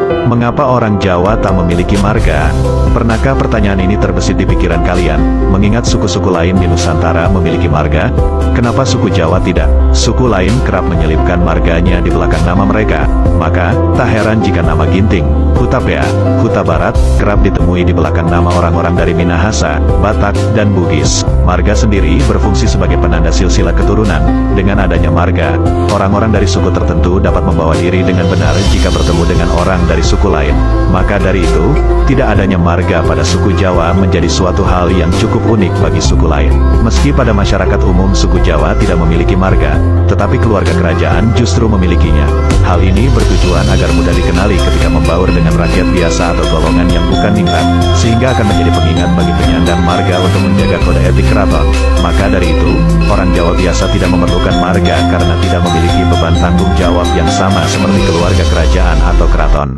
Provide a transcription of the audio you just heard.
Mengapa orang Jawa tak memiliki marga? Pernahkah pertanyaan ini terbesit di pikiran kalian, mengingat suku-suku lain di Nusantara memiliki marga? Kenapa suku Jawa tidak? Suku lain kerap menyelipkan marganya di belakang nama mereka. Maka, tak heran jika nama Ginting, Hutapea, Huta Barat, kerap ditemui di belakang nama orang-orang dari Minahasa, Batak, dan Bugis. Marga sendiri berfungsi sebagai penanda silsilah keturunan. Dengan adanya marga, orang-orang dari suku tertentu dapat membawa diri dengan benar jika bertemu dengan orang dari suku lain. Maka dari itu, tidak adanya marga pada suku Jawa menjadi suatu hal yang cukup unik bagi suku lain. Meski pada masyarakat umum suku Jawa tidak memiliki marga, tetapi keluarga kerajaan justru memilikinya. Hal ini bertujuan agar mudah dikenali ketika membaur dengan rakyat biasa atau golongan yang bukan ningrat, sehingga akan menjadi pengingat bagi penyandang marga untuk menjaga kode etik keraton. Maka dari itu, orang Jawa biasa tidak memerlukan marga karena tidak memiliki beban tanggung jawab yang sama seperti keluarga kerajaan atau keraton.